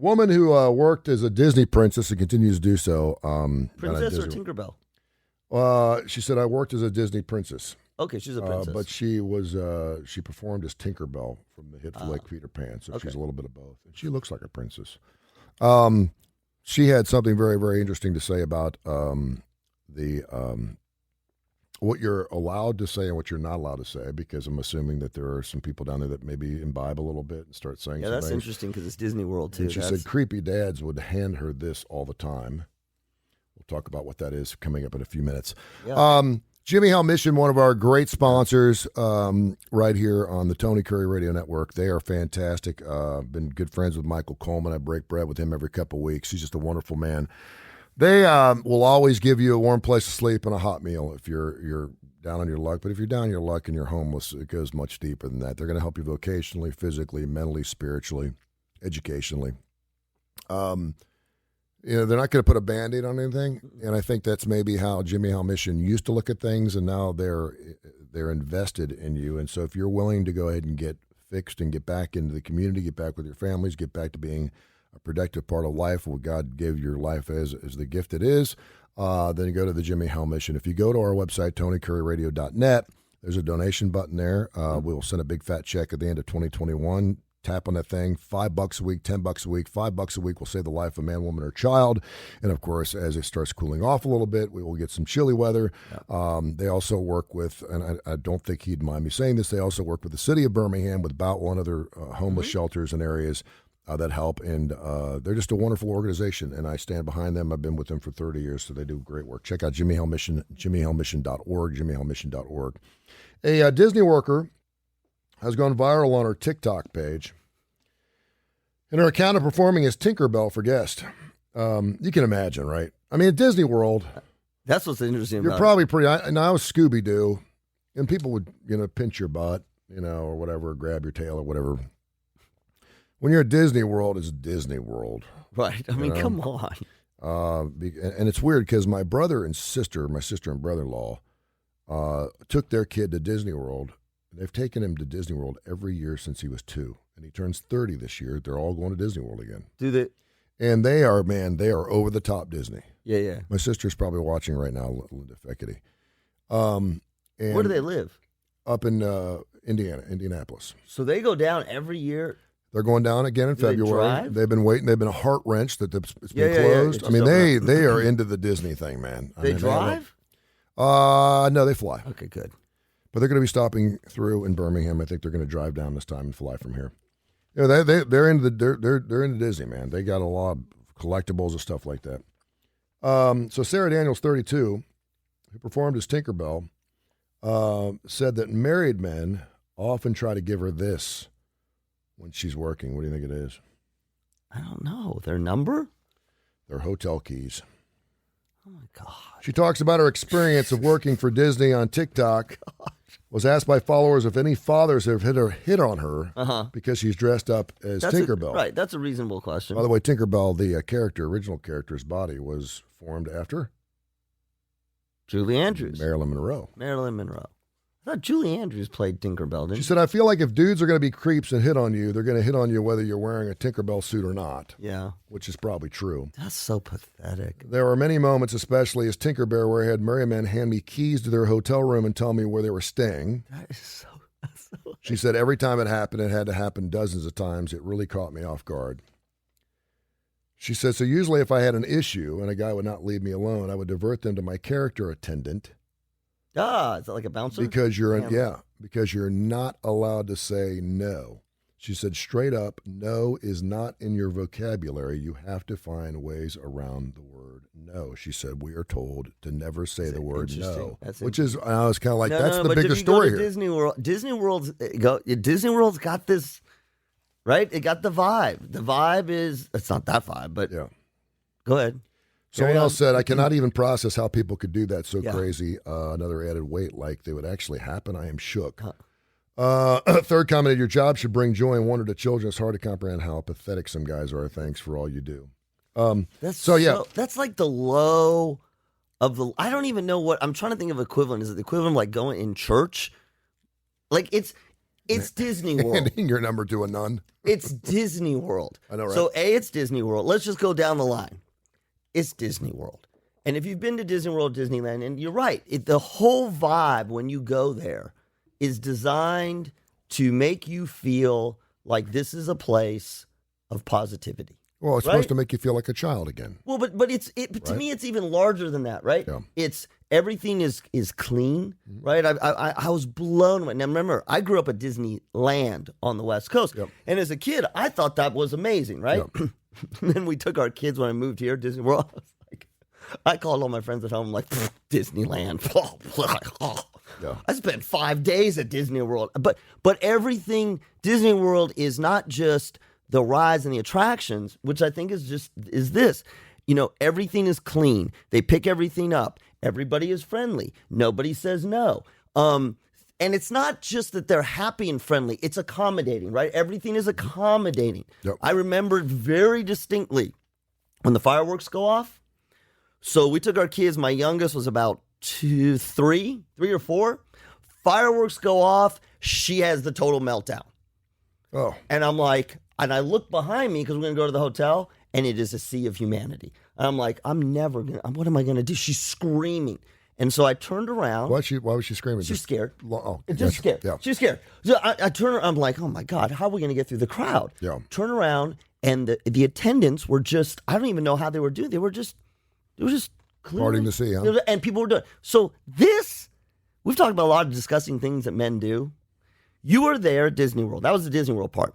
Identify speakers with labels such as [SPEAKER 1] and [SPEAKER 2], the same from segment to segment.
[SPEAKER 1] woman who worked as a Disney princess and continues to do so.
[SPEAKER 2] Princess or Tinkerbell?
[SPEAKER 1] She said, I worked as a Disney princess.
[SPEAKER 2] Okay, she's a princess.
[SPEAKER 1] But she performed as Tinkerbell from the hit flick Peter Pan, so she's a little bit of both. And she looks like a princess. She had something very, very interesting to say about what you're allowed to say and what you're not allowed to say, because I'm assuming that there are some people down there that maybe imbibe a little bit and start saying some
[SPEAKER 2] that's
[SPEAKER 1] things.
[SPEAKER 2] interesting because it's Disney World, too.
[SPEAKER 1] And she said creepy dads would hand her this all the time. We'll talk about what that is coming up in a few minutes.
[SPEAKER 2] Yeah.
[SPEAKER 1] Jimmy Hell Mission, one of our great sponsors right here on the Tony Kurre Radio Network. They are fantastic. Been good friends with Michael Coleman. I break bread with him every couple of weeks. He's just a wonderful man. They will always give you a warm place to sleep and a hot meal if you're down on your luck. But if you're down on your luck and you're homeless, it goes much deeper than that. They're going to help you vocationally, physically, mentally, spiritually, educationally. They're not going to put a Band-Aid on anything, and I think that's maybe how Jimmy Hell Mission used to look at things, and now they're invested in you. And so if you're willing to go ahead and get fixed and get back into the community, get back with your families, get back to being a productive part of life, what God gave your life as the gift it is, then you go to the Jimmy Hell Mission. If you go to our website, TonyKurreRadio.net, there's a donation button there. We'll send a big fat check at the end of 2021. Tap on that thing, $5 a week, $10 a week, $5 a week will save the life of a man, woman, or child. And of course, as it starts cooling off a little bit, we will get some chilly weather. Yeah. They also work with, and I don't think he'd mind me saying this, they also work with the city of Birmingham with about one other homeless shelters and areas that help. And they're just a wonderful organization, and I stand behind them. I've been with them for 30 years, so they do great work. Check out Jimmy Hell Mission, jimmyhellmission.org, jimmyhellmission.org. A Disney worker has gone viral on her TikTok page in her account of performing as Tinkerbell for guests. You can imagine, right? I mean, at Disney World,
[SPEAKER 2] that's what's interesting.
[SPEAKER 1] You're probably pretty. And I was Scooby Doo, and people would pinch your butt, or whatever, grab your tail or whatever. When you're at Disney World, it's Disney World,
[SPEAKER 2] right? I mean, come on.
[SPEAKER 1] And it's weird because my sister and brother-in-law, took their kid to Disney World. They've taken him to Disney World every year since he was 2, and he turns 30 this year. They're all going to Disney World again.
[SPEAKER 2] Do they?
[SPEAKER 1] And they are over the top Disney.
[SPEAKER 2] Yeah.
[SPEAKER 1] My sister's probably watching right now, Linda Feckety.
[SPEAKER 2] Where do they live?
[SPEAKER 1] Up in Indianapolis.
[SPEAKER 2] So they go down every year.
[SPEAKER 1] They're going down again in February.
[SPEAKER 2] They drive?
[SPEAKER 1] They've been waiting. They've been heart-wrenched that it's been closed. I mean, they are into the Disney thing, man.
[SPEAKER 2] They drive?
[SPEAKER 1] No, they fly.
[SPEAKER 2] Okay, good.
[SPEAKER 1] But they're going to be stopping through in Birmingham. I think they're going to drive down this time and fly from here. They're into Disney, man. They got a lot of collectibles and stuff like that. So Sarah Daniels, 32, who performed as Tinkerbell, said that married men often try to give her this when she's working. What do you think it is?
[SPEAKER 2] I don't know. Their number?
[SPEAKER 1] Their hotel keys.
[SPEAKER 2] Oh, my God.
[SPEAKER 1] She talks about her experience of working for Disney on TikTok. Was asked by followers if any fathers have hit on her because she's dressed up as Tinkerbell.
[SPEAKER 2] Right, that's a reasonable question.
[SPEAKER 1] By the way, Tinkerbell, the original character's body was formed after
[SPEAKER 2] Julie Andrews.
[SPEAKER 1] Marilyn Monroe.
[SPEAKER 2] I thought Julie Andrews played Tinkerbell, didn't
[SPEAKER 1] she? She said, I feel like if dudes are going to be creeps and hit on you, they're going to hit on you whether you're wearing a Tinkerbell suit or not.
[SPEAKER 2] Yeah.
[SPEAKER 1] Which is probably true.
[SPEAKER 2] That's so pathetic.
[SPEAKER 1] There were many moments, especially as Tinkerbell, where I had married men hand me keys to their hotel room and tell me where they were staying.
[SPEAKER 2] That is so
[SPEAKER 1] She said every time it happened, it had to happen dozens of times. It really caught me off guard. She said, so usually if I had an issue and a guy would not leave me alone, I would divert them to my character attendant.
[SPEAKER 2] Is that like a bouncer?
[SPEAKER 1] Because because you're not allowed to say no. She said straight up, no is not in your vocabulary. You have to find ways around the word no. She said we are told to never say the word no, which is I was kind of like that's the bigger story here.
[SPEAKER 2] Disney World's got this, right? It got the vibe. The vibe is it's not that vibe, but
[SPEAKER 1] yeah.
[SPEAKER 2] Go ahead.
[SPEAKER 1] Someone else said, I cannot even process how people could do that so crazy. Another added weight, like they would actually happen. I am shook. Third commented, your job should bring joy and wonder to children. It's hard to comprehend how pathetic some guys are. Thanks for all you do.
[SPEAKER 2] That's like the low of the, I don't even know what, I'm trying to think of equivalent. Is it the equivalent of like going in church? Like It's Disney World.
[SPEAKER 1] Handing your number to a nun.
[SPEAKER 2] It's Disney World.
[SPEAKER 1] I know, right?
[SPEAKER 2] So, it's Disney World. Let's just go down the line. It's Disney World. And if you've been to Disney World, Disneyland, and you're right, the whole vibe when you go there is designed to make you feel like this is a place of positivity.
[SPEAKER 1] Well, it's supposed to make you feel like a child again.
[SPEAKER 2] Well, but to me, it's even larger than that, right?
[SPEAKER 1] Yeah.
[SPEAKER 2] It's everything is clean, right? I was blown away. Now, remember, I grew up at Disneyland on the West Coast, and as a kid, I thought that was amazing, right? And then we took our kids when I moved here, Disney World. I called all my friends at home, like, Disneyland. I spent 5 days at Disney World. But everything, Disney World is not just the rides and the attractions, which I think is this. Everything is clean. They pick everything up. Everybody is friendly. Nobody says no. And it's not just that they're happy and friendly. It's accommodating, right? Everything is accommodating.
[SPEAKER 1] Yep.
[SPEAKER 2] I remember very distinctly when the fireworks go off. So we took our kids. My youngest was about 3 or 4. Fireworks go off. She has the total meltdown.
[SPEAKER 1] Oh.
[SPEAKER 2] And I'm like, and I look behind me because we're going to go to the hotel, and it is a sea of humanity. And I'm like, what am I going to do? She's screaming. And so I turned around.
[SPEAKER 1] Why was she screaming?
[SPEAKER 2] She's scared.
[SPEAKER 1] Just
[SPEAKER 2] Just scared.
[SPEAKER 1] Yeah.
[SPEAKER 2] She's scared. So I turn around. I'm like, oh my God, how are we going to get through the crowd?
[SPEAKER 1] Yeah.
[SPEAKER 2] Turn around, and the attendants were just, I don't even know how they were doing. They were just clearly,
[SPEAKER 1] Parting to see, huh?
[SPEAKER 2] And people were doing. So we've talked about a lot of disgusting things that men do. You are there at Disney World. That was the Disney World part.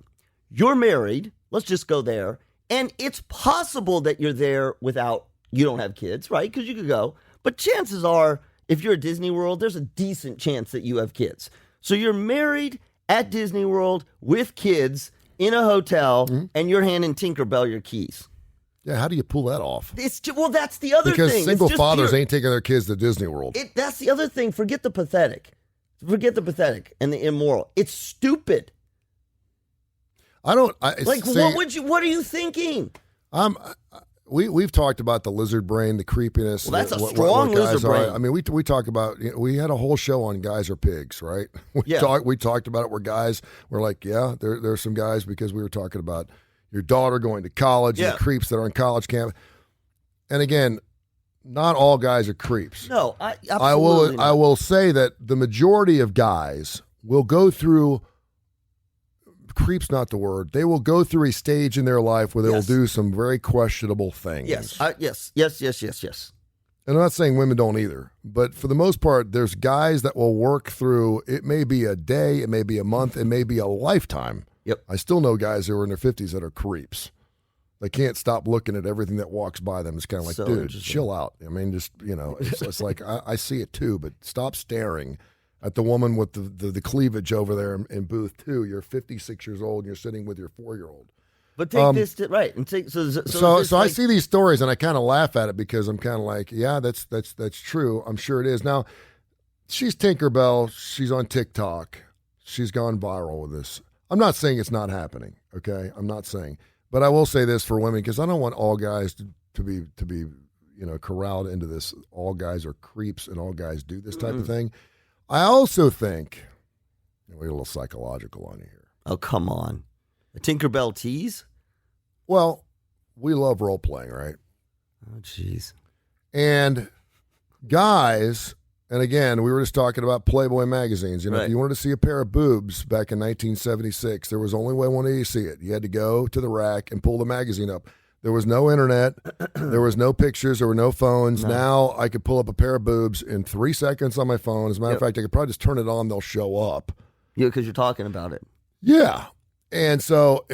[SPEAKER 2] You're married. Let's just go there. And it's possible that you're there you don't have kids, right? Because you could go. But chances are, if you're at Disney World, there's a decent chance that you have kids. So you're married at Disney World with kids in a hotel, and you're handing Tinkerbell your keys.
[SPEAKER 1] Yeah, how do you pull that off?
[SPEAKER 2] That's the other
[SPEAKER 1] Because
[SPEAKER 2] thing.
[SPEAKER 1] single fathers ain't taking their kids to Disney World.
[SPEAKER 2] That's the other thing. Forget the pathetic. Forget the pathetic and the immoral. It's stupid.
[SPEAKER 1] What
[SPEAKER 2] are you thinking?
[SPEAKER 1] We've talked about the lizard brain, the creepiness.
[SPEAKER 2] Well, that's a strong lizard brain.
[SPEAKER 1] I mean, we talk about, we had a whole show on guys are pigs, right? We talked about it where guys were like, there's some guys, because we were talking about your daughter going to college and the creeps that are on college camp. And again, not all guys are creeps.
[SPEAKER 2] No, absolutely
[SPEAKER 1] I will say that the majority of guys will go through, creep's not the word, they will go through a stage in their life where they will do some very questionable things.
[SPEAKER 2] Yes.
[SPEAKER 1] And I'm not saying women don't either, but for the most part, there's guys that will work through, it may be a day, it may be a month, it may be a lifetime.
[SPEAKER 2] Yep.
[SPEAKER 1] I still know guys who are in their 50s that are creeps. They can't stop looking at everything that walks by them. It's kind of like, dude, chill out. I mean, just, it's like, I see it too, but stop staring at the woman with the cleavage over there in booth 2. You're 56 years old and you're sitting with your 4-year-old.
[SPEAKER 2] But take this to, right. And take,
[SPEAKER 1] so I see these stories and I kind of laugh at it because I'm kind of like, yeah, that's true. I'm sure it is. Now, she's Tinkerbell. She's on TikTok. She's gone viral with this. I'm not saying it's not happening, okay? I'm not saying. But I will say this for women, because I don't want all guys to be corralled into this. All guys are creeps and all guys do this type of thing. I also think, we're a little psychological on here.
[SPEAKER 2] Oh, come on. A Tinkerbell tease?
[SPEAKER 1] Well, we love role playing, right?
[SPEAKER 2] Oh, jeez.
[SPEAKER 1] And guys, and again, we were just talking about Playboy magazines. If you wanted to see a pair of boobs back in 1976, there was only one way to see it. You had to go to the rack and pull the magazine up. There was no internet. There was no pictures. There were no phones. No. Now I could pull up a pair of boobs in 3 seconds on my phone. As a matter of fact, I could probably just turn it on. They'll show up.
[SPEAKER 2] Yeah, because you're talking about it.
[SPEAKER 1] Yeah. And so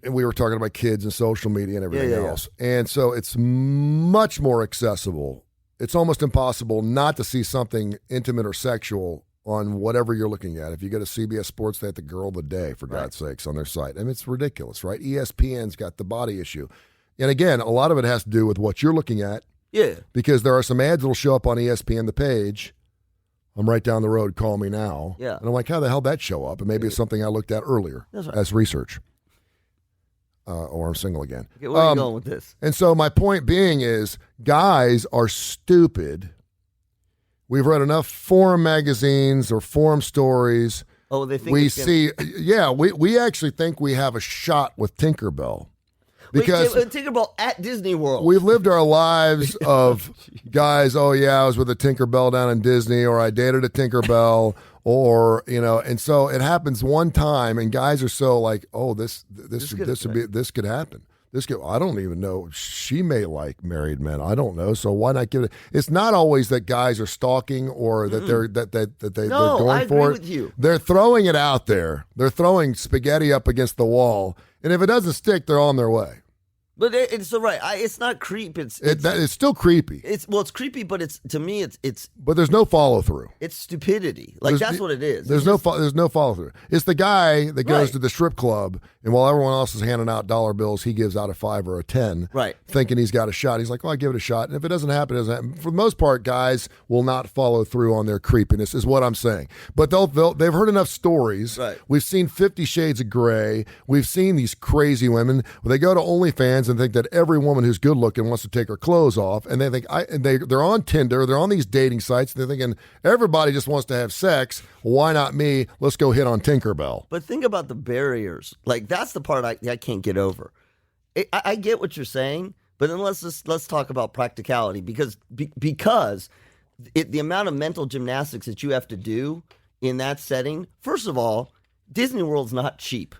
[SPEAKER 1] we were talking about kids and social media and everything else. And so it's much more accessible. It's almost impossible not to see something intimate or sexual on whatever you're looking at. If you go to CBS Sports, they have the Girl of the Day, for God's sakes, on their site. I mean, it's ridiculous, right? ESPN's got the body issue. And again, a lot of it has to do with what you're looking at.
[SPEAKER 2] Yeah.
[SPEAKER 1] Because there are some ads that will show up on ESPN, the page. I'm right down the road, call me now.
[SPEAKER 2] Yeah.
[SPEAKER 1] And I'm like, how the hell did that show up? And maybe it's something I looked at earlier as research. Or I'm single again.
[SPEAKER 2] Okay, where are you going with this?
[SPEAKER 1] And so my point being is, guys are stupid. We've read enough forum magazines or forum stories
[SPEAKER 2] Oh, they think
[SPEAKER 1] we
[SPEAKER 2] it's gonna-
[SPEAKER 1] see. Yeah, we actually think we have a shot with Tinkerbell. Because
[SPEAKER 2] Tinkerbell at Disney World.
[SPEAKER 1] we've lived our lives of guys, oh yeah, I was with a Tinkerbell down in Disney, or I dated a Tinkerbell, or and so it happens one time, and guys are so like, oh, this could happen. I don't even know. She may like married men. I don't know. So why not give it? It's not always that guys are stalking or that they're they're going for it.
[SPEAKER 2] With you.
[SPEAKER 1] They're throwing it out there. They're throwing spaghetti up against the wall, and if it doesn't stick, they're on their way.
[SPEAKER 2] But it's all right. It's not creep. It's
[SPEAKER 1] still creepy.
[SPEAKER 2] It's creepy, but to me it's.
[SPEAKER 1] But there's no follow through.
[SPEAKER 2] It's stupidity. That's what it is.
[SPEAKER 1] There's no follow through. It's the guy that goes to the strip club, and while everyone else is handing out dollar bills, he gives out a 5 or a 10,
[SPEAKER 2] right?
[SPEAKER 1] Thinking he's got a shot. He's like, "Well, I give it a shot." And if it doesn't happen, it doesn't happen. For the most part, guys will not follow through on their creepiness, is what I'm saying. But they've heard enough stories.
[SPEAKER 2] Right.
[SPEAKER 1] We've seen 50 Shades of Grey. We've seen these crazy women. They go to OnlyFans and think that every woman who's good looking wants to take her clothes off, and they think they're on Tinder, they're on these dating sites, and they're thinking everybody just wants to have sex. Why not me? Let's go hit on Tinkerbell.
[SPEAKER 2] But think about the barriers. Like, that's the part I can't get over. I get what you're saying, but then let's talk about practicality, because the amount of mental gymnastics that you have to do in that setting. First of all, Disney World's not cheap.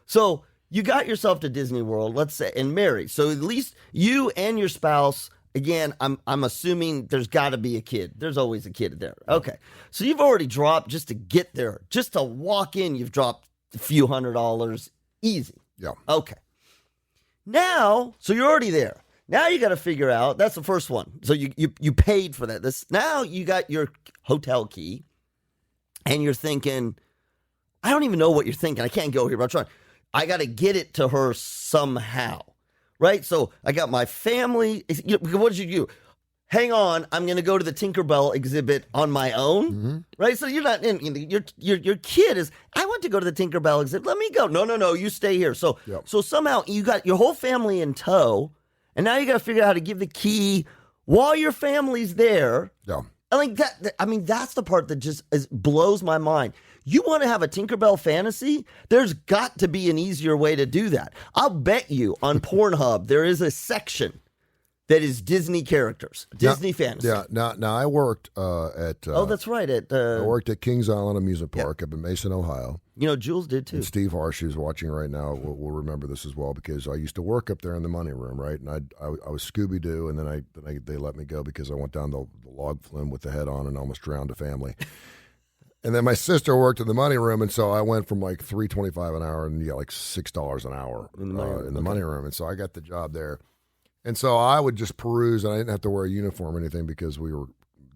[SPEAKER 2] So you got yourself to Disney World, let's say, and married. So at least you and your spouse. Again, I'm assuming there's got to be a kid. There's always a kid there. Okay. So you've already dropped, just to get there, just to walk in, you've dropped a few $100 easy.
[SPEAKER 1] Yeah.
[SPEAKER 2] Okay. Now, so you're already there. Now you got to figure out, that's the first one. So you paid for that. Now you got your hotel key, and you're thinking, I don't even know what you're thinking. I can't go here, but I'm trying. I got to get it to her somehow. Right? So I got my family. What did you do? Hang on, I'm going to go to the Tinkerbell exhibit on my own. Mm-hmm. Right? So you're not in. Your kid is. I want to go to the Tinkerbell exhibit. Let me go. No. You stay here. So somehow you got your whole family in tow, and now you got to figure out how to give the key while your family's there.
[SPEAKER 1] Yeah.
[SPEAKER 2] That's the part that just blows my mind. You want to have a Tinkerbell fantasy? There's got to be an easier way to do that. I'll bet you on Pornhub there is a section that is Disney characters, Disney fantasy.
[SPEAKER 1] Yeah. Now I worked at.
[SPEAKER 2] That's right.
[SPEAKER 1] I worked at Kings Island Amusement Park up in Mason, Ohio.
[SPEAKER 2] Jules did too.
[SPEAKER 1] And Steve Harsh, who's watching right now, will remember this as well, because I used to work up there in the money room, right? And I was Scooby Doo, and then they let me go because I went down the log flume with the head on and almost drowned a family. And then my sister worked in the money room, and so I went from like $3.25 an hour, and you got like $6 an hour in the money room, and so I got the job there. And so I would just peruse, and I didn't have to wear a uniform or anything because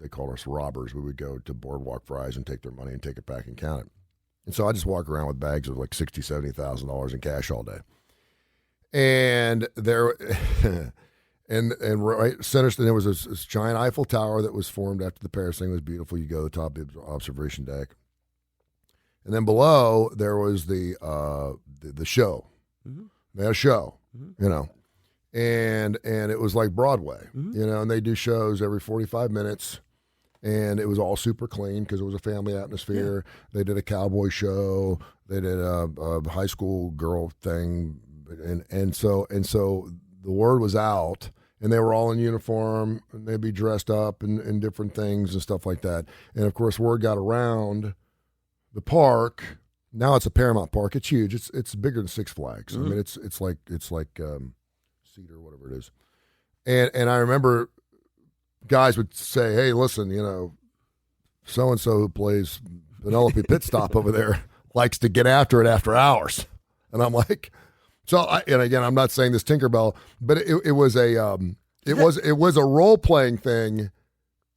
[SPEAKER 1] they called us robbers. We would go to Boardwalk Fries and take their money and take it back and count it. And so I just walk around with bags of like $60,000, $70,000 in cash all day. And there, and right center, there was this giant Eiffel Tower that was formed after the Paris thing. It was beautiful. You go to the top of the observation deck, and then below there was the show. Mm-hmm. They had a show, and it was like Broadway, and they do shows every 45 minutes. And it was all super clean because it was a family atmosphere. Yeah. They did a cowboy show. They did a high school girl thing, and so the word was out, and they were all in uniform, and they'd be dressed up in different things and stuff like that. And of course, word got around the park. Now it's a Paramount Park. It's huge. It's bigger than Six Flags. Mm-hmm. I mean, it's like Cedar, whatever it is. And I remember guys would say, "Hey, listen, so and so who plays Penelope Pitstop over there likes to get after it after hours." And I'm like, and again, I'm not saying this Tinkerbell, but it was a role playing thing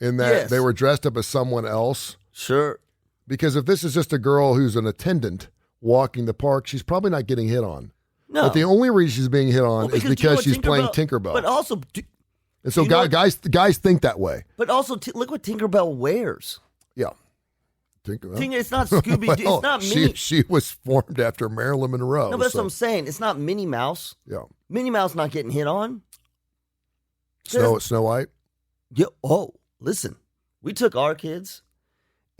[SPEAKER 1] in that they were dressed up as someone else.
[SPEAKER 2] Sure.
[SPEAKER 1] Because if this is just a girl who's an attendant walking the park, she's probably not getting hit on. No. But the only reason she's being hit on is because she's playing Tinkerbell.
[SPEAKER 2] But also.
[SPEAKER 1] And so guys think that way.
[SPEAKER 2] But also, look what Tinkerbell wears.
[SPEAKER 1] Yeah.
[SPEAKER 2] It's not Scooby-Doo. It's not Minnie.
[SPEAKER 1] She was formed after Marilyn Monroe.
[SPEAKER 2] No, but that's what I'm saying. It's not Minnie Mouse.
[SPEAKER 1] Yeah.
[SPEAKER 2] Minnie Mouse not getting hit on.
[SPEAKER 1] Snow White?
[SPEAKER 2] Yeah. Oh, listen. We took our kids,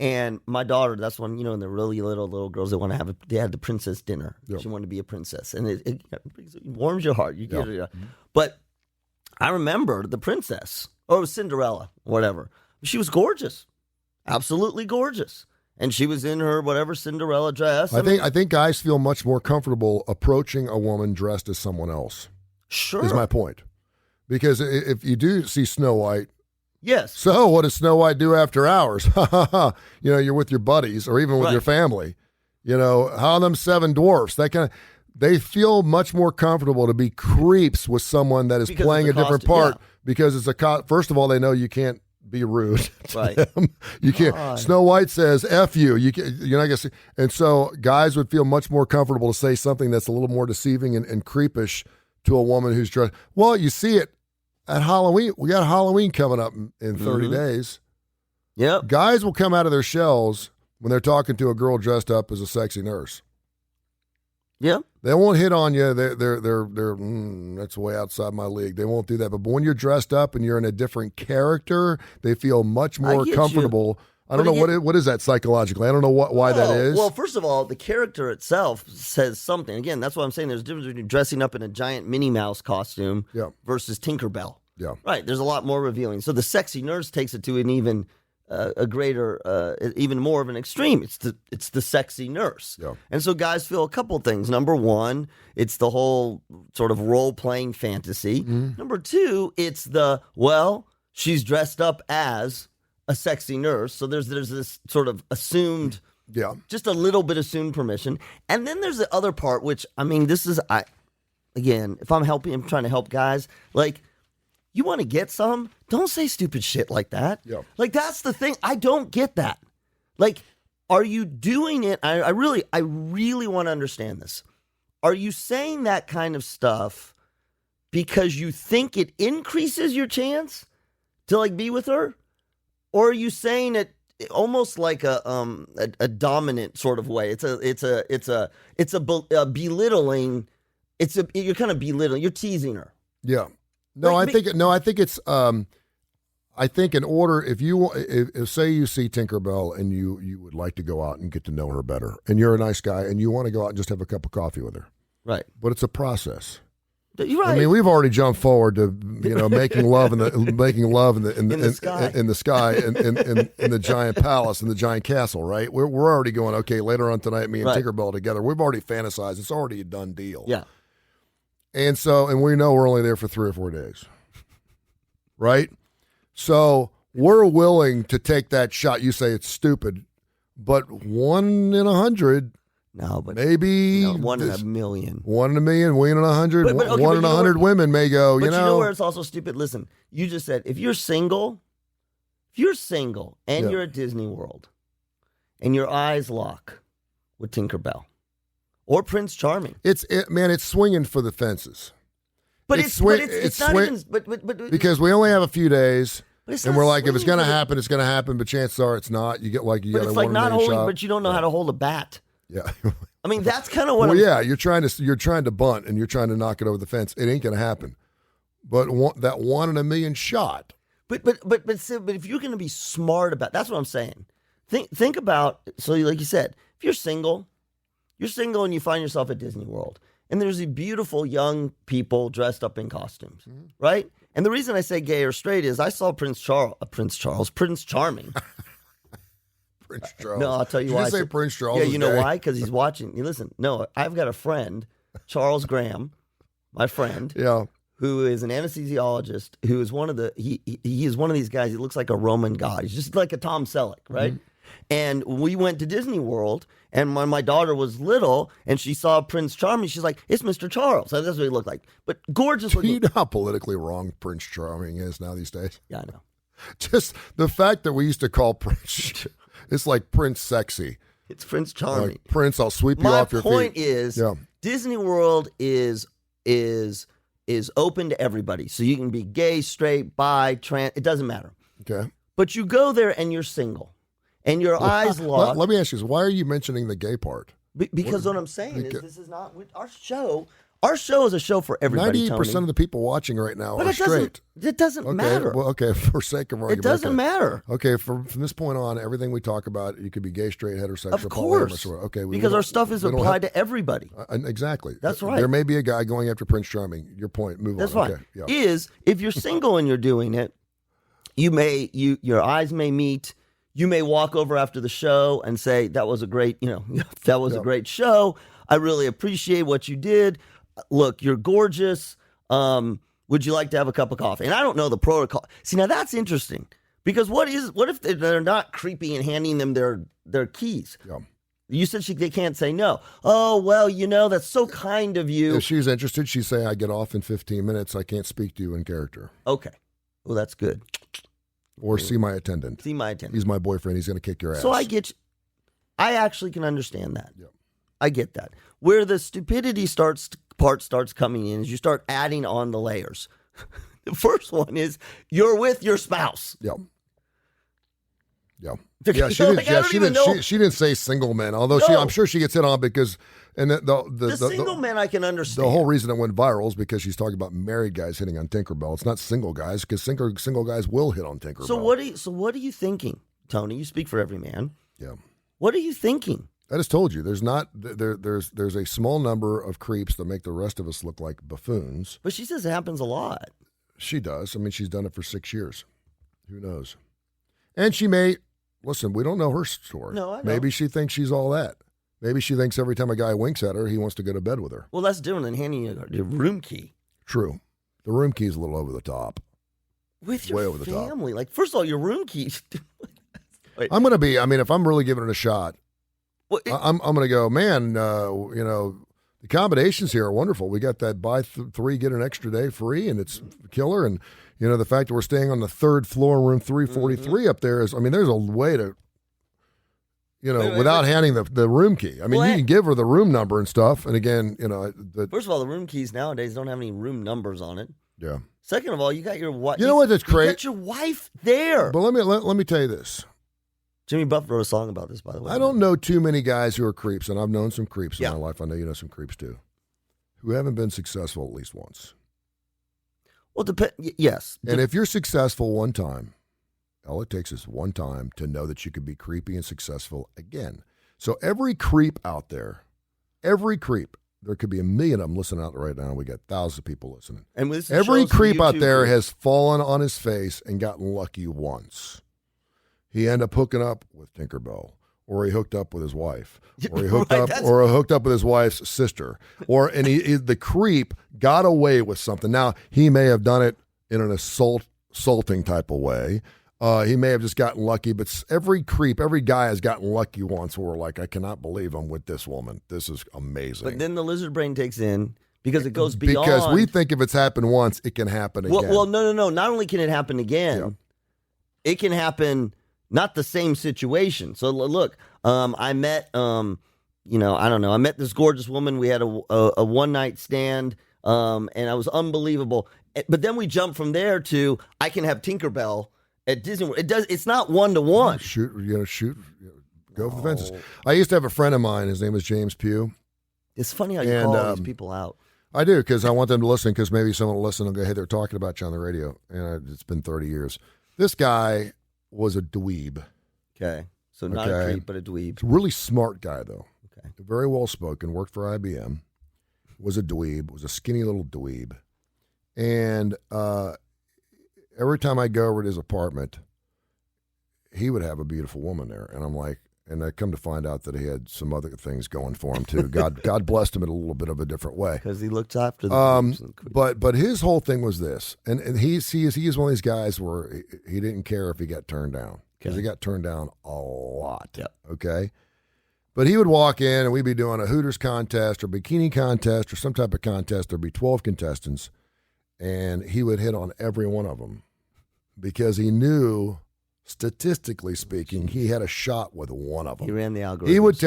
[SPEAKER 2] And my daughter, that's when, you know, and the really little girls, they had the princess dinner.
[SPEAKER 1] Yep.
[SPEAKER 2] She wanted to be a princess. And it warms your heart. You get
[SPEAKER 1] Yeah.
[SPEAKER 2] it. But I remember the princess, or it was Cinderella, whatever. She was gorgeous. Absolutely gorgeous. And she was in her whatever Cinderella dress.
[SPEAKER 1] I think guys feel much more comfortable approaching a woman dressed as someone else.
[SPEAKER 2] Sure.
[SPEAKER 1] Is my point. Because if you do see Snow White,
[SPEAKER 2] yes.
[SPEAKER 1] so what does Snow White do after hours? You know, you're with your buddies or even with your family. You know, how are them 7 dwarfs? That kind of, they feel much more comfortable to be creeps with someone that is playing a different part because it's first of all, they know you can't be rude to them. You can't.
[SPEAKER 2] God.
[SPEAKER 1] Snow White says "F you." You're not gonna see. And so guys would feel much more comfortable to say something that's a little more deceiving and creepish to a woman who's dressed. Well, you see it at Halloween. We got Halloween coming up in 30 days.
[SPEAKER 2] Yep.
[SPEAKER 1] Guys will come out of their shells when they're talking to a girl dressed up as a sexy nurse.
[SPEAKER 2] Yep.
[SPEAKER 1] They won't hit on you. They're that's way outside my league. They won't do that. But when you're dressed up and you're in a different character, they feel much more comfortable. I don't know what is that psychologically. I don't know why that is.
[SPEAKER 2] Well, first of all, the character itself says something. Again, that's what I'm saying. There's a difference between dressing up in a giant Minnie Mouse costume versus Tinkerbell.
[SPEAKER 1] Yeah.
[SPEAKER 2] Right. There's a lot more revealing. So the sexy nurse takes it to an even a greater, even more of an extreme. It's the sexy nurse.
[SPEAKER 1] Yeah.
[SPEAKER 2] And so guys feel a couple things. Number one, it's the whole sort of role-playing fantasy. Number two, it's she's dressed up as a sexy nurse. So there's this sort of assumed, just a little bit assumed permission. And then there's the other part, which, I mean, again, if I'm trying to help guys, like, you want to get some? Don't say stupid shit like that.
[SPEAKER 1] Yeah.
[SPEAKER 2] Like, that's the thing. I don't get that. Like, are you doing it? I really want to understand this. Are you saying that kind of stuff because you think it increases your chance to, like, be with her? Or are you saying it almost like a dominant sort of way? It's a belittling. You're kind of belittling. You're teasing her.
[SPEAKER 1] Yeah. No, I think it's. I think in order, if say you see Tinkerbell and you would like to go out and get to know her better, and you're a nice guy and you want to go out and just have a cup of coffee with her,
[SPEAKER 2] right?
[SPEAKER 1] But it's a process.
[SPEAKER 2] You're right.
[SPEAKER 1] I mean, we've already jumped forward to making love in the sky in the giant palace in the giant castle, right? We're already going, okay, later on tonight, me and Tinkerbell together. We've already fantasized. It's already a done deal.
[SPEAKER 2] Yeah.
[SPEAKER 1] And we know we're only there for 3 or 4 days, right? So we're willing to take that shot. You say it's stupid, but 1 in 100.
[SPEAKER 2] No, but
[SPEAKER 1] maybe
[SPEAKER 2] 1 in a million.
[SPEAKER 1] 1 in a million, 1 in 100.
[SPEAKER 2] But, okay,
[SPEAKER 1] 1 in 100 women may go.
[SPEAKER 2] But you know where it's also stupid. Listen, you just said if you're single and you're at Disney World, and your eyes lock with Tinkerbell or Prince Charming,
[SPEAKER 1] it's swinging for the fences.
[SPEAKER 2] But it's not even. But
[SPEAKER 1] because we only have a few days. And we're like, if it's going to happen, it's going to happen. But chances are it's not. You get like you got a 1 in a million shot.
[SPEAKER 2] But you don't know how to hold a bat.
[SPEAKER 1] Yeah.
[SPEAKER 2] I mean, that's kind of what.
[SPEAKER 1] Well, you're trying to bunt and you're trying to knock it over the fence. It ain't going to happen. But that 1 in a million shot.
[SPEAKER 2] But if you're going to be smart about, that's what I'm saying. Think about, so like you said, if you're single and you find yourself at Disney World and there's these beautiful young people dressed up in costumes, right? And the reason I say gay or straight is I saw Prince Charming.
[SPEAKER 1] Prince Charles.
[SPEAKER 2] No, I'll tell you why.
[SPEAKER 1] Did you say Prince Charles?
[SPEAKER 2] Yeah, you know why? Because he's watching. You listen. No, I've got a friend, Charles Graham, my friend.
[SPEAKER 1] Yeah.
[SPEAKER 2] Who is an anesthesiologist? Who is he is one of these guys. He looks like a Roman god. He's just like a Tom Selleck, right? And we went to Disney World, and when my daughter was little, and she saw Prince Charming, she's like, "It's Mr. Charles." That's what he looked like. But gorgeous.
[SPEAKER 1] Do you know how politically wrong Prince Charming is now these days?
[SPEAKER 2] Yeah, I know.
[SPEAKER 1] Just the fact that we used to call Prince. It's like Prince Sexy.
[SPEAKER 2] It's Prince Charming.
[SPEAKER 1] Like, Prince, I'll sweep you off your feet.
[SPEAKER 2] My point is, Disney World is open to everybody. So you can be gay, straight, bi, trans. It doesn't matter.
[SPEAKER 1] Okay.
[SPEAKER 2] But you go there and you're single. And your eyes locked.
[SPEAKER 1] Let me ask you this. Why are you mentioning the gay part?
[SPEAKER 2] Because what I'm saying is this is not our show. Our show is a show for everybody.
[SPEAKER 1] 98% of the people watching right now
[SPEAKER 2] but
[SPEAKER 1] are straight.
[SPEAKER 2] It doesn't matter.
[SPEAKER 1] Well, okay, for sake of argument.
[SPEAKER 2] It doesn't matter.
[SPEAKER 1] Okay, from this point on, everything we talk about, you could be gay, straight, heterosexual,
[SPEAKER 2] Of course.
[SPEAKER 1] polyamorous. Okay,
[SPEAKER 2] because our stuff is applied to everybody.
[SPEAKER 1] Exactly.
[SPEAKER 2] That's right.
[SPEAKER 1] There may be a guy going after Prince Charming. Your point. Move
[SPEAKER 2] That's
[SPEAKER 1] on.
[SPEAKER 2] right.
[SPEAKER 1] Okay, yeah.
[SPEAKER 2] Is if you're single and you're doing it, your eyes may meet. You may walk over after the show and say, that was a great, that was a great show. I really appreciate what you did. Look, you're gorgeous. Would you like to have a cup of coffee? And I don't know the protocol. See, now that's interesting because what if they're not creepy and handing them their keys?
[SPEAKER 1] Yeah.
[SPEAKER 2] You said they can't say no. Oh, well, that's so kind of you.
[SPEAKER 1] If she's interested, she'd say, I get off in 15 minutes. I can't speak to you in character.
[SPEAKER 2] Okay. Well, that's good.
[SPEAKER 1] Or see my attendant.
[SPEAKER 2] He's
[SPEAKER 1] my boyfriend. He's going to kick your ass.
[SPEAKER 2] So I actually can understand that.
[SPEAKER 1] Yep.
[SPEAKER 2] I get that. Where the stupidity part starts coming in is you start adding on the layers. The first one is you're with your spouse.
[SPEAKER 1] Yep. Yeah.
[SPEAKER 2] Yeah,
[SPEAKER 1] She didn't say single men, although I'm sure she gets hit on because the
[SPEAKER 2] single men I can understand.
[SPEAKER 1] The whole reason it went viral is because she's talking about married guys hitting on Tinkerbell. It's not single guys because single guys will hit on Tinkerbell.
[SPEAKER 2] So what are you thinking, Tony? You speak for every man.
[SPEAKER 1] Yeah.
[SPEAKER 2] What are you thinking?
[SPEAKER 1] I just told you there's a small number of creeps that make the rest of us look like buffoons.
[SPEAKER 2] But she says it happens a lot.
[SPEAKER 1] She does. I mean, she's done it for 6 years. Who knows? And she may listen. We don't know her story.
[SPEAKER 2] No, I know.
[SPEAKER 1] Maybe she thinks she's all that. Maybe she thinks every time a guy winks at her, he wants to go to bed with her.
[SPEAKER 2] Well, that's different than handing you your room key.
[SPEAKER 1] True. The room key is a little over the top.
[SPEAKER 2] With your
[SPEAKER 1] way over
[SPEAKER 2] family.
[SPEAKER 1] the top.
[SPEAKER 2] Like, first of all, your room key.
[SPEAKER 1] I'm going to be, if I'm really giving it a shot,
[SPEAKER 2] well,
[SPEAKER 1] I'm going to go, man, the accommodations here are wonderful. We got that buy 3, get an extra day free, and it's killer. And, the fact that we're staying on the 3rd floor, room 343 up there is, there's a way to, without handing the room key. You can give her the room number and stuff. And again,
[SPEAKER 2] first of all, the room keys nowadays don't have any room numbers on it.
[SPEAKER 1] Yeah.
[SPEAKER 2] Second of all, you got your wife.
[SPEAKER 1] You know what? That's great.
[SPEAKER 2] You got your wife there.
[SPEAKER 1] But let me tell you this.
[SPEAKER 2] Jimmy Buffett wrote a song about this, by the way.
[SPEAKER 1] I don't know too many guys who are creeps, and I've known some creeps in my life. I know you know some creeps too, who haven't been successful at least once.
[SPEAKER 2] Well, yes.
[SPEAKER 1] And if you're successful one time, all it takes is one time to know that you could be creepy and successful again. So every creep out there, there could be 1 million of them listening out right now. We got thousands of people listening.
[SPEAKER 2] And with
[SPEAKER 1] every creep out there has fallen on his face and gotten lucky once. He ended up hooking up with Tinkerbell, or he hooked up with his wife, or he hooked up with his wife's sister, and the creep got away with something. Now he may have done it in an assaulting type of way. He may have just gotten lucky, but every guy has gotten lucky once. Where we're like, I cannot believe I'm with this woman. This is amazing.
[SPEAKER 2] But then the lizard brain takes in because it goes beyond.
[SPEAKER 1] Because we think if it's happened once, it can happen again.
[SPEAKER 2] Well, no. Not only can it happen again, it can happen. Not the same situation. So look, I met, I met this gorgeous woman. We had a one-night stand, and I was unbelievable. But then we jump from there to I can have Tinkerbell at Disney World. It's not 1-to-1.
[SPEAKER 1] Shoot. Go for the fences. I used to have a friend of mine. His name was James Pugh.
[SPEAKER 2] It's funny how you call all these people out.
[SPEAKER 1] I do, because I want them to listen, because maybe someone will listen and go, hey, they're talking about you on the radio. And it's been 30 years. This guy was a dweeb.
[SPEAKER 2] Okay. So not a creep, but a dweeb.
[SPEAKER 1] He's a really smart guy, though.
[SPEAKER 2] Okay.
[SPEAKER 1] Very well spoken, worked for IBM, was a dweeb, was a skinny little dweeb. And every time I go over to his apartment, he would have a beautiful woman there. And I'm like, and I come to find out that he had some other things going for him, too. God blessed him in a little bit of a different way.
[SPEAKER 2] Because he looked after the
[SPEAKER 1] But his whole thing was this, and he is one of these guys where he didn't care if he got turned down, because he got turned down a lot.
[SPEAKER 2] Yep.
[SPEAKER 1] Okay? But he would walk in, and we'd be doing a Hooters contest or bikini contest or some type of contest. There'd be 12 contestants, and he would hit on every one of them because he knew, statistically speaking, he had a shot with one of them.
[SPEAKER 2] He ran the algorithm.
[SPEAKER 1] He was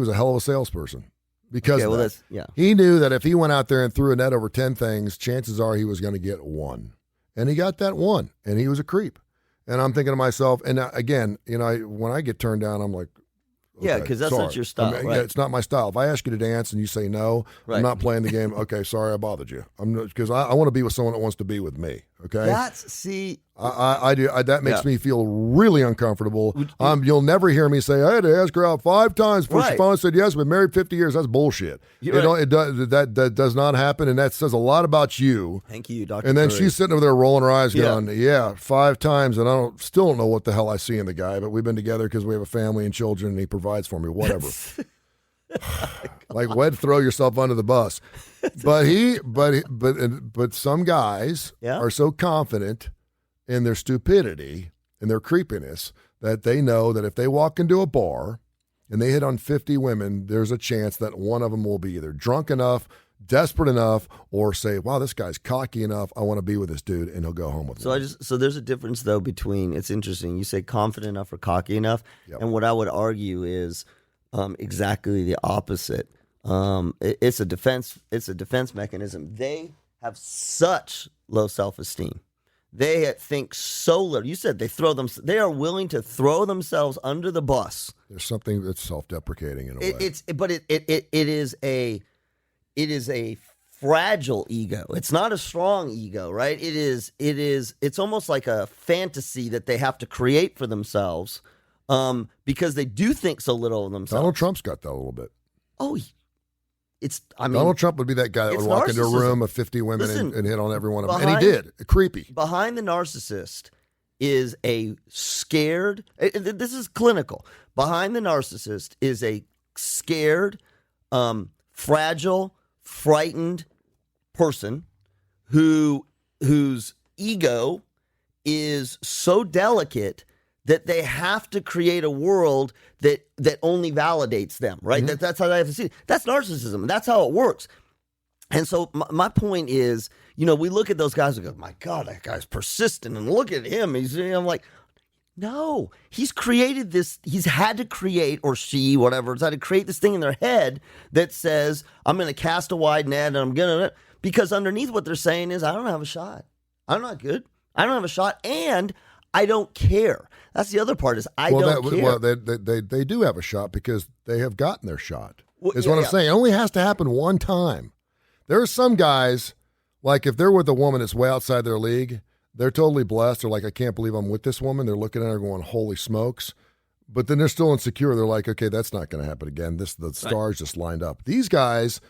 [SPEAKER 1] a hell of a salesperson because of that.
[SPEAKER 2] He
[SPEAKER 1] knew that if he went out there and threw a net over 10 things, chances are he was going to get one. And he got that one, and he was a creep. And I'm thinking to myself, and again, when I get turned down, I'm like,
[SPEAKER 2] Yeah, because that's not your style, right?
[SPEAKER 1] Yeah, it's not my style. If I ask you to dance and you say no,
[SPEAKER 2] Right.
[SPEAKER 1] I'm not playing the game. Okay, sorry I bothered you. Because I want to be with someone that wants to be with me. Okay, I do. That makes me feel really uncomfortable. You'll never hear me say I had to ask her out 5 times before she finally said yes. We've been married 50 years. That's bullshit. It does that does not happen, and that says a lot about you.
[SPEAKER 2] Thank you, Dr.
[SPEAKER 1] And then
[SPEAKER 2] Kurre.
[SPEAKER 1] she's sitting over there rolling her eyes, going, "Yeah, 5 times," and still don't know what the hell I see in the guy. But we've been together because we have a family and children, and he provides for me. Whatever. Like, wed, throw yourself under the bus. But some guys are so confident in their stupidity and their creepiness that they know that if they walk into a bar and they hit on 50 women, there's a chance that one of them will be either drunk enough, desperate enough, or say, wow, this guy's cocky enough, I want to be with this dude, and he'll go home with me.
[SPEAKER 2] So there's a difference, though, between, it's interesting, you say confident enough or cocky enough, and what I would argue is exactly the opposite. It's a defense mechanism. They have such low self-esteem. They think so little. You said they are willing to throw themselves under the bus.
[SPEAKER 1] There's something that's self-deprecating in a way.
[SPEAKER 2] It is a fragile ego. It's not a strong ego, right? It's almost like a fantasy that they have to create for themselves, because they do think so little of themselves.
[SPEAKER 1] Donald Trump's got that a little bit.
[SPEAKER 2] Oh,
[SPEAKER 1] Donald Trump would be that guy that would walk into a room of 50 women and hit on every one of them. And he did. Creepy. Behind
[SPEAKER 2] the narcissist is a scared, this is clinical. Behind the narcissist is a scared, fragile, frightened person whose ego is so delicate that they have to create a world that only validates them, right? Mm-hmm. That's how they have to see it. That's narcissism. That's how it works. And so my point is, we look at those guys and go, my God, that guy's persistent, and look at him. I'm like, no, he's created this. He's had to create, or she, whatever, has had to create this thing in their head that says, I'm going to cast a wide net, and I'm going to, because underneath what they're saying is, I don't have a shot. I'm not good. I don't have a shot, and I don't care. That's the other part is I don't care.
[SPEAKER 1] Well, they do have a shot because they have gotten their shot. Is what I'm saying. It only has to happen one time. There are some guys, like if they're with a woman that's way outside their league, they're totally blessed. They're like, I can't believe I'm with this woman. They're looking at her going, holy smokes. But then they're still insecure. They're like, okay, that's not going to happen again. The stars just lined up. These guys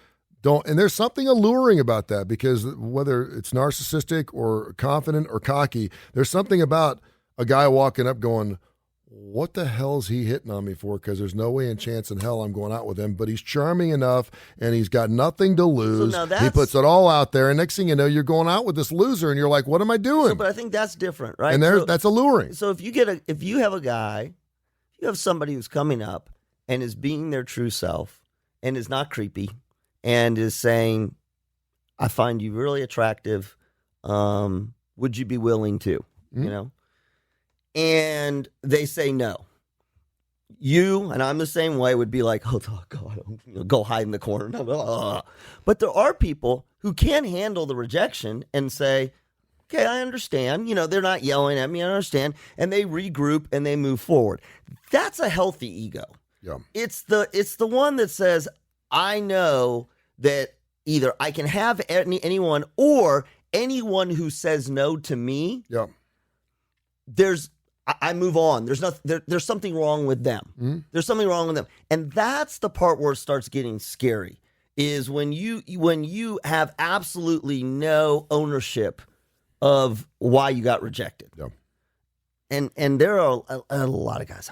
[SPEAKER 1] don't, and there's something alluring about that, because whether it's narcissistic or confident or cocky, there's something about a guy walking up going, what the hell is he hitting on me for? Because there's no way in chance in hell I'm going out with him. But he's charming enough, and he's got nothing to lose. So he puts it all out there, and next thing you know, you're going out with this loser, and you're like, what am I doing?
[SPEAKER 2] But I think that's different, right?
[SPEAKER 1] And that's alluring.
[SPEAKER 2] So if you have a guy, you have somebody who's coming up and is being their true self and is not creepy and is saying, I find you really attractive. Would you be willing to, And they say no. You, and I'm the same way, would be like, oh, God, go hide in the corner. But there are people who can handle the rejection and say, okay, I understand. They're not yelling at me. I understand. And they regroup and they move forward. That's a healthy ego.
[SPEAKER 1] Yeah.
[SPEAKER 2] It's the one that says, I know that either I can have anyone, or anyone who says no to me.
[SPEAKER 1] Yeah.
[SPEAKER 2] I move on. There's something wrong with them. Mm-hmm. There's something wrong with them. And that's the part where it starts getting scary, is when you have absolutely no ownership of why you got rejected.
[SPEAKER 1] Yeah.
[SPEAKER 2] And there are a lot of guys